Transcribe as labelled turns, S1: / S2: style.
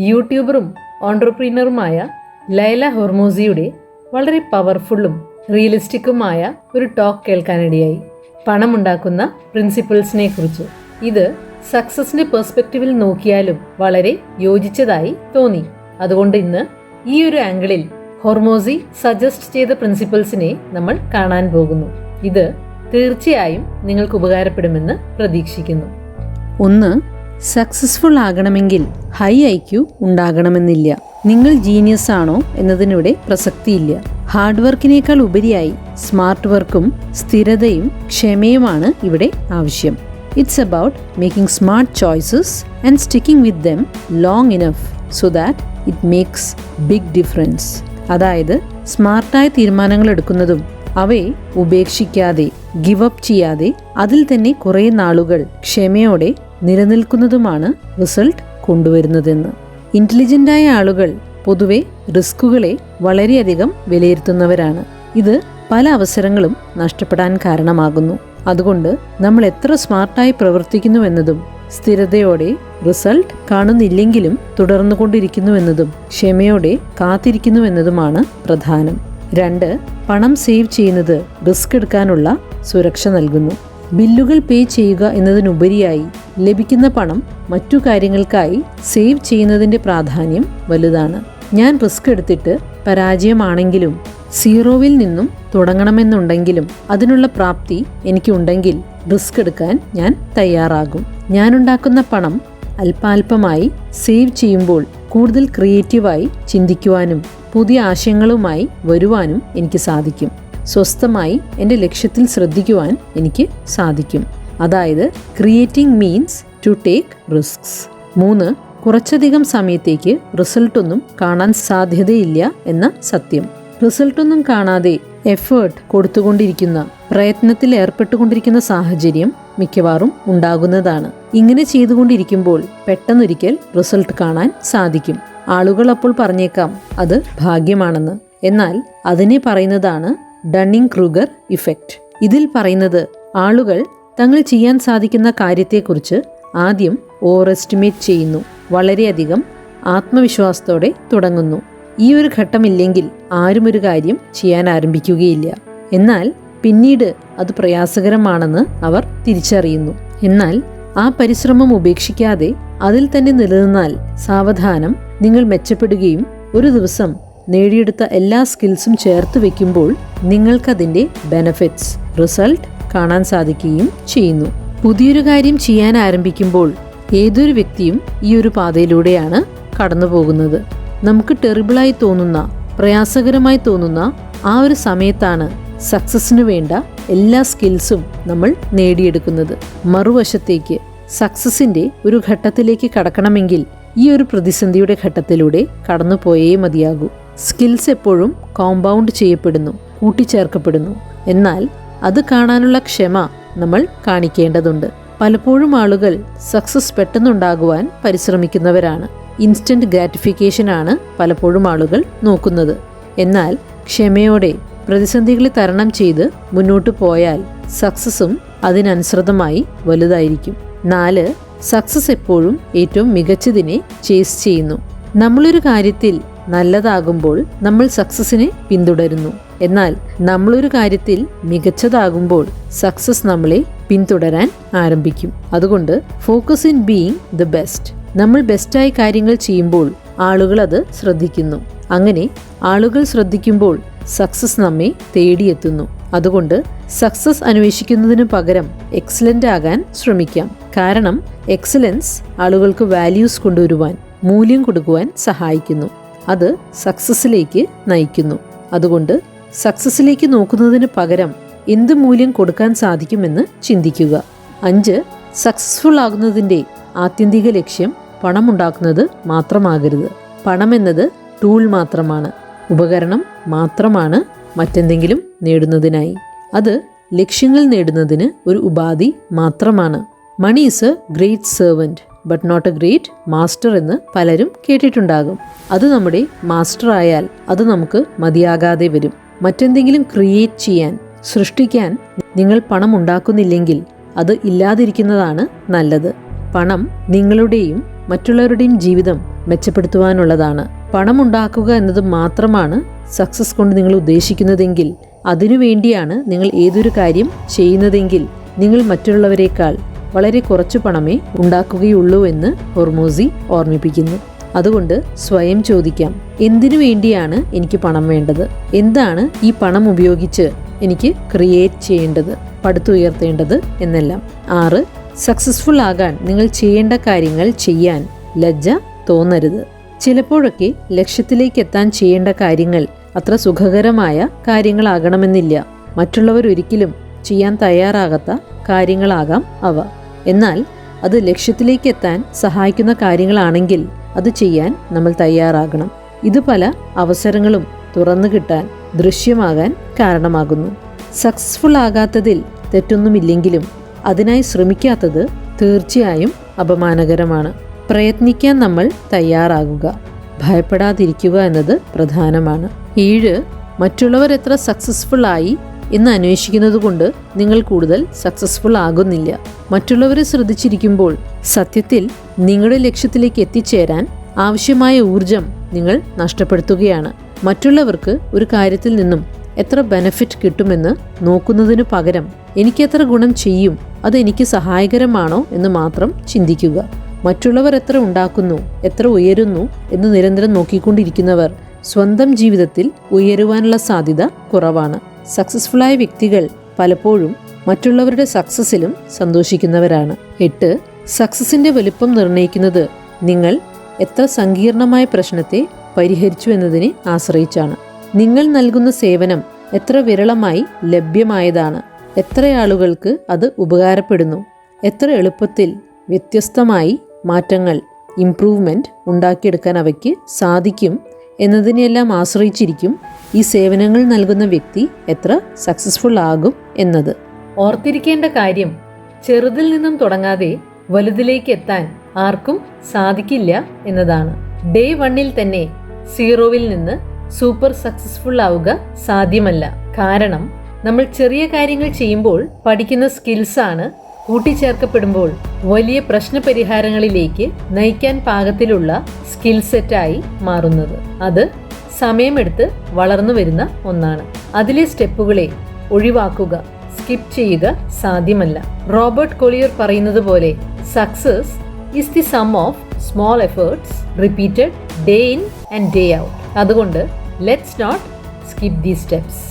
S1: യൂട്യൂബറും ഓൺട്രപ്രീനറുമായ ലൈല ഹോർമോസിയുടെ വളരെ പവർഫുള്ളും റിയലിസ്റ്റിക്കുമായ ഒരു ടോക്ക് കേൾക്കാനിടയായി. പണമുണ്ടാക്കുന്ന പ്രിൻസിപ്പിൾസിനെ കുറിച്ച്. ഇത് സക്സസിന്റെ പെർസ്പെക്റ്റീവിൽ നോക്കിയാലും വളരെ യോജിച്ചതായി തോന്നി. അതുകൊണ്ട് ഇന്ന് ഈ ഒരു ആംഗിളിൽ ഹോർമോസി സജസ്റ്റ് ചെയ്ത പ്രിൻസിപ്പിൾസിനെ നമ്മൾ കാണാൻ പോകുന്നു. ഇത് തീർച്ചയായും നിങ്ങൾക്ക് ഉപകാരപ്പെടുമെന്ന് പ്രതീക്ഷിക്കുന്നു.
S2: 1. സക്സസ്ഫുൾ ആകണമെങ്കിൽ ഹൈ IQ ഉണ്ടാകണമെന്നില്ല. നിങ്ങൾ ജീനിയസ് ആണോ എന്നതിനിവിടെ പ്രസക്തിയില്ല. ഹാർഡ് വർക്കിനേക്കാൾ ഉപരിയായി സ്മാർട്ട് വർക്കും സ്ഥിരതയും ക്ഷമയുമാണ് ഇവിടെ ആവശ്യം. It's about making smart choices and sticking with them long enough so that it makes big difference. അതായത് സ്മാർട്ടായ തീരുമാനങ്ങൾ എടുക്കുന്നതും അവയെ ഉപേക്ഷിക്കാതെ ഗിവ് അപ്പ് ചെയ്യാതെ അതിൽ തന്നെ കുറേ നാളുകൾ ക്ഷമയോടെ നിലനിൽക്കുന്നതുമാണ് റിസൾട്ട് കൊണ്ടുവരുന്നതെന്ന്. ഇൻ്റലിജൻ്റായ ആളുകൾ പൊതുവെ റിസ്കുകളെ വളരെയധികം വിലയിരുത്തുന്നവരാണ്. ഇത് പല അവസരങ്ങളും നഷ്ടപ്പെടാൻ കാരണമാകുന്നു. അതുകൊണ്ട് നമ്മൾ എത്ര സ്മാർട്ടായി പ്രവർത്തിക്കുന്നുവെന്നതും സ്ഥിരതയോടെ റിസൾട്ട് കാണുന്നില്ലെങ്കിലും തുടർന്നുകൊണ്ടിരിക്കുന്നുവെന്നതും ക്ഷമയോടെ കാത്തിരിക്കുന്നുവെന്നതുമാണ് പ്രധാനം. 2. പണം സേവ് ചെയ്യുന്നത് റിസ്ക് എടുക്കാനുള്ള സുരക്ഷ നൽകുന്നു. ബില്ലുകൾ പേ ചെയ്യുക എന്നതിനുപരിയായി ലഭിക്കുന്ന പണം മറ്റു കാര്യങ്ങൾക്കായി സേവ് ചെയ്യുന്നതിൻ്റെ പ്രാധാന്യം വലുതാണ്. ഞാൻ റിസ്ക് എടുത്തിട്ട് പരാജയമാണെങ്കിലും സീറോവിൽ നിന്നും തുടങ്ങണമെന്നുണ്ടെങ്കിലും അതിനുള്ള പ്രാപ്തി എനിക്കുണ്ടെങ്കിൽ റിസ്ക് എടുക്കാൻ ഞാൻ തയ്യാറാകും. ഞാനുണ്ടാക്കുന്ന പണം അല്പാൽപമായി സേവ് ചെയ്യുമ്പോൾ കൂടുതൽ ക്രിയേറ്റീവായി ചിന്തിക്കുവാനും പുതിയ ആശയങ്ങളുമായി വരുവാനും എനിക്ക് സാധിക്കും. സ്വസ്ഥമായി എൻ്റെ ലക്ഷ്യത്തിൽ ശ്രദ്ധിക്കുവാൻ എനിക്ക് സാധിക്കും. അതായത് creating means to take risks. 3. കുറച്ചധികം സമയത്തേക്ക് റിസൾട്ടൊന്നും കാണാൻ സാധ്യതയില്ല എന്ന സത്യം. റിസൾട്ടൊന്നും കാണാതെ എഫേർട്ട് കൊടുത്തുകൊണ്ടിരിക്കുന്ന, പ്രയത്നത്തിൽ ഏർപ്പെട്ടുകൊണ്ടിരിക്കുന്ന സാഹചര്യം മിക്കവാറും ഉണ്ടാകുന്നതാണ്. ഇങ്ങനെ ചെയ്തുകൊണ്ടിരിക്കുമ്പോൾ പെട്ടെന്നൊരിക്കൽ റിസൾട്ട് കാണാൻ സാധിക്കും. ആളുകൾ അപ്പോൾ പറഞ്ഞേക്കാം അത് ഭാഗ്യമാണെന്ന്. എന്നാൽ അതിനെ പറയുന്നതാണ് ഡണ്ണിങ് ക്രൂഗർ ഇഫക്റ്റ്. ഇതിൽ പറയുന്നത് ആളുകൾ തങ്ങൾ ചെയ്യാൻ സാധിക്കുന്ന കാര്യത്തെക്കുറിച്ച് ആദ്യം ഓവർ എസ്റ്റിമേറ്റ് ചെയ്യുന്നു, വളരെയധികം ആത്മവിശ്വാസത്തോടെ തുടങ്ങുന്നു. ഈ ഒരു ഘട്ടമില്ലെങ്കിൽ ആരും ഒരു കാര്യം ചെയ്യാൻ ആരംഭിക്കുകയില്ല. എന്നാൽ പിന്നീട് അത് പ്രയാസകരമാണെന്ന് അവർ തിരിച്ചറിയുന്നു. എന്നാൽ ആ പരിശ്രമം ഉപേക്ഷിക്കാതെ അതിൽ തന്നെ നിലനിന്നാൽ സാവധാനം നിങ്ങൾ മെച്ചപ്പെടുകയും ഒരു ദിവസം നേടിയെടുത്ത എല്ലാ സ്കിൽസും ചേർത്ത് വെക്കുമ്പോൾ നിങ്ങൾക്കതിൻ്റെ ബെനഫിറ്റ്സ്, റിസൾട്ട് കാണാൻ സാധിക്കുകയും ചെയ്യുന്നു. പുതിയൊരു കാര്യം ചെയ്യാൻ ആരംഭിക്കുമ്പോൾ ഏതൊരു വ്യക്തിയും ഈ ഒരു പാതയിലൂടെയാണ് കടന്നു പോകുന്നത്. നമുക്ക് ടെറിബിളായി തോന്നുന്ന, പ്രയാസകരമായി തോന്നുന്ന ആ ഒരു സമയത്താണ് സക്സസ്സിന് വേണ്ട എല്ലാ സ്കിൽസും നമ്മൾ നേടിയെടുക്കുന്നത്. മറുവശത്തേക്ക് സക്സസിൻ്റെ ഒരു ഘട്ടത്തിലേക്ക് കടക്കണമെങ്കിൽ ഈ ഒരു പ്രതിസന്ധിയുടെ ഘട്ടത്തിലൂടെ കടന്നു പോയേ മതിയാകൂ. സ്കിൽസ് എപ്പോഴും കോമ്പൗണ്ട് ചെയ്യപ്പെടുന്നു, കൂട്ടിച്ചേർക്കപ്പെടുന്നു. എന്നാൽ അത് കാണാനുള്ള ക്ഷമ നമ്മൾ കാണിക്കേണ്ടതുണ്ട്. പലപ്പോഴും ആളുകൾ സക്സസ് പെട്ടെന്നുണ്ടാകുവാൻ പരിശ്രമിക്കുന്നവരാണ്. ഇൻസ്റ്റന്റ് ഗ്രാറ്റിഫിക്കേഷനാണ് പലപ്പോഴും ആളുകൾ നോക്കുന്നത്. എന്നാൽ ക്ഷമയോടെ പ്രതിസന്ധികളെ തരണം ചെയ്ത് മുന്നോട്ട് പോയാൽ സക്സസും അതിനനുസൃതമായി വലുതായിരിക്കും. 4. സക്സസ് എപ്പോഴും ഏറ്റവും മികച്ചതിനെ ചേസ് ചെയ്യുന്നു. നമ്മളൊരു കാര്യത്തിൽ നല്ലതാകുമ്പോൾ നമ്മൾ സക്സസിനെ പിന്തുടരുന്നു. എന്നാൽ നമ്മളൊരു കാര്യത്തിൽ മികച്ചതാകുമ്പോൾ സക്സസ് നമ്മളെ പിന്തുടരാൻ ആരംഭിക്കും. അതുകൊണ്ട് focus in being the best. നമ്മൾ ബെസ്റ്റായി കാര്യങ്ങൾ ചെയ്യുമ്പോൾ ആളുകൾ അത് ശ്രദ്ധിക്കുന്നു. അങ്ങനെ ആളുകൾ ശ്രദ്ധിക്കുമ്പോൾ സക്സസ് നമ്മെ തേടിയെത്തുന്നു. അതുകൊണ്ട് സക്സസ് അന്വേഷിക്കുന്നതിന് പകരം എക്സലൻ്റ് ആകാൻ ശ്രമിക്കാം. കാരണം എക്സലൻസ് ആളുകൾക്ക് വാല്യൂസ് കൊണ്ടുവരുവാൻ, മൂല്യം കൊടുക്കുവാൻ സഹായിക്കുന്നു. അത് സക്സസ്സിലേക്ക് നയിക്കുന്നു. അതുകൊണ്ട് സക്സസ്സിലേക്ക് നോക്കുന്നതിന് പകരം എന്ത് മൂല്യം കൊടുക്കാൻ സാധിക്കുമെന്ന് ചിന്തിക്കുക. 5. സക്സസ്ഫുൾ ആകുന്നതിൻ്റെ ആത്യന്തിക ലക്ഷ്യം പണമുണ്ടാക്കുന്നത് മാത്രമാകരുത്. പണം എന്നത് ടൂൾ മാത്രമാണ്, ഉപകരണം മാത്രമാണ് മറ്റെന്തെങ്കിലും നേടുന്നതിനായി. അത് ലക്ഷ്യങ്ങൾ നേടുന്നതിന് ഒരു ഉപാധി മാത്രമാണ്. Money is a great servant but not a great master എന്ന് പലരും കേട്ടിട്ടുണ്ടാകും. അത് നമ്മുടെ മാസ്റ്റർ ആയാൽ അത് നമുക്ക് മതിയാകാതെ വരും. മറ്റെന്തെങ്കിലും ക്രിയേറ്റ് ചെയ്യാൻ, സൃഷ്ടിക്കാൻ നിങ്ങൾ പണം ഉണ്ടാക്കുന്നില്ലെങ്കിൽ അത് ഇല്ലാതിരിക്കുന്നതാണ് നല്ലത്. പണം നിങ്ങളുടെയും മറ്റുള്ളവരുടെയും ജീവിതം മെച്ചപ്പെടുത്തുവാനുള്ളതാണ്. പണമുണ്ടാക്കുക എന്നത് മാത്രമാണ് സക്സസ് കൊണ്ട് നിങ്ങൾ ഉദ്ദേശിക്കുന്നതെങ്കിൽ, അതിനുവേണ്ടിയാണ് നിങ്ങൾ ഏതൊരു കാര്യം ചെയ്യുന്നതെങ്കിൽ, നിങ്ങൾ മറ്റുള്ളവരെക്കാൾ വളരെ കുറച്ചു പണമേ ഉണ്ടാക്കുകയുള്ളൂ എന്ന് ഹൊർമോസി ഓർമ്മിപ്പിക്കുന്നു. അതുകൊണ്ട് സ്വയം ചോദിക്കാം, എന്തിനു വേണ്ടിയാണ് എനിക്ക് പണം വേണ്ടത്? എന്താണ് ഈ പണം ഉപയോഗിച്ച് എനിക്ക് ക്രിയേറ്റ് ചെയ്യേണ്ടത്, പടുത്തുയർത്തേണ്ടത് എന്നെല്ലാം. 6. സക്സസ്ഫുൾ ആകാൻ നിങ്ങൾ ചെയ്യേണ്ട കാര്യങ്ങൾ ചെയ്യാൻ ലജ്ജ തോന്നരുത്. ചിലപ്പോഴൊക്കെ ലക്ഷ്യത്തിലേക്ക് എത്താൻ ചെയ്യേണ്ട കാര്യങ്ങൾ അത്ര സുഖകരമായ കാര്യങ്ങളാകണമെന്നില്ല. മറ്റുള്ളവർ ഒരിക്കലും ചെയ്യാൻ തയ്യാറാകാത്ത കാര്യങ്ങളാകാം അവ. എന്നാൽ അത് ലക്ഷ്യത്തിലേക്ക് എത്താൻ സഹായിക്കുന്ന കാര്യങ്ങളാണെങ്കിൽ അത് ചെയ്യാൻ നമ്മൾ തയ്യാറാകണം. ഇത് പല അവസരങ്ങളും തുറന്നു കിട്ടാൻ, ദൃശ്യമാകാൻ കാരണമാകുന്നു. സക്സസ്ഫുൾ ആകാത്തതിൽ തെറ്റൊന്നുമില്ലെങ്കിലും അതിനായി ശ്രമിക്കാത്തത് തീർച്ചയായും അപമാനകരമാണ്. പ്രയത്നിക്കാൻ നമ്മൾ തയ്യാറാകുക, ഭയപ്പെടാതിരിക്കുക എന്നത് പ്രധാനമാണ്. 7. മറ്റുള്ളവർ എത്ര സക്സസ്ഫുൾ ആയി എന്ന് അന്വേഷിക്കുന്നത് കൊണ്ട് നിങ്ങൾ കൂടുതൽ സക്സസ്ഫുൾ ആകുന്നില്ല. മറ്റുള്ളവരെ ശ്രദ്ധിച്ചിരിക്കുമ്പോൾ സത്യത്തിൽ നിങ്ങളുടെ ലക്ഷ്യത്തിലേക്ക് എത്തിച്ചേരാൻ ആവശ്യമായ ഊർജം നിങ്ങൾ നഷ്ടപ്പെടുത്തുകയാണ്. മറ്റുള്ളവർക്ക് ഒരു കാര്യത്തിൽ നിന്നും എത്ര ബെനഫിറ്റ് കിട്ടുമെന്ന് നോക്കുന്നതിനു പകരം എനിക്കെത്ര ഗുണം ചെയ്യും, അത് എനിക്ക് സഹായകരമാണോ എന്ന് മാത്രം ചിന്തിക്കുക. മറ്റുള്ളവർ എത്ര ഉണ്ടാക്കുന്നു, എത്ര ഉയരുന്നു എന്ന് നിരന്തരം നോക്കിക്കൊണ്ടിരിക്കുന്നവർ സ്വന്തം ജീവിതത്തിൽ ഉയരുവാനുള്ള സാധ്യത കുറവാണ്. സക്സസ്ഫുള്ളായ വ്യക്തികൾ പലപ്പോഴും മറ്റുള്ളവരുടെ സക്സസ്സിലും സന്തോഷിക്കുന്നവരാണ്. 8. സക്സസിന്റെ വലുപ്പം നിർണ്ണയിക്കുന്നത് നിങ്ങൾ എത്ര സങ്കീർണമായ പ്രശ്നത്തെ പരിഹരിച്ചു എന്നതിനെ ആശ്രയിച്ചാണ്. നിങ്ങൾ നൽകുന്ന സേവനം എത്ര വിരളമായി ലഭ്യമായതാണ്, എത്ര ആളുകൾക്ക് അത് ഉപകാരപ്പെടുന്നു, എത്ര എളുപ്പത്തിൽ വ്യത്യസ്തമായി മാറ്റങ്ങൾ, ഇംപ്രൂവ്മെൻറ്റ് ഉണ്ടാക്കിയെടുക്കാൻ അവയ്ക്ക് സാധിക്കും എന്നതിനെല്ലാം ആശ്രയിച്ചിരിക്കും ഈ സേവനങ്ങൾ നൽകുന്ന വ്യക്തി എത്ര സക്സസ്ഫുൾ ആകും എന്നത്.
S1: ഓർത്തിരിക്കേണ്ട കാര്യം, ചെറുതിൽ നിന്നും തുടങ്ങാതെ വലുതിലേക്ക് എത്താൻ ആർക്കും സാധിക്കില്ല എന്നതാണ്. ഡേ 1 തന്നെ 0 നിന്ന് സൂപ്പർ സക്സസ്ഫുൾ ആവുക സാധ്യമല്ല. കാരണം നമ്മൾ ചെറിയ കാര്യങ്ങൾ ചെയ്യുമ്പോൾ പഠിക്കുന്ന സ്കിൽസാണ് കൂട്ടിച്ചേർക്കപ്പെടുമ്പോൾ വലിയ പ്രശ്നപരിഹാരങ്ങളിലേക്ക് നയിക്കാൻ പാകത്തിലുള്ള സ്കിൽ സെറ്റായി മാറുന്നത്. അത് സമയമെടുത്ത് വളർന്നു വരുന്ന ഒന്നാണ്. അതിലെ സ്റ്റെപ്പുകളെ ഒഴിവാക്കുക, സ്കിപ്പ് ചെയ്യുക സാധ്യമല്ല. റോബർട്ട് കൊളിയർ പറയുന്നത് പോലെ success is the sum of small efforts repeated day in and day out. അതുകൊണ്ട് let's not skip these steps.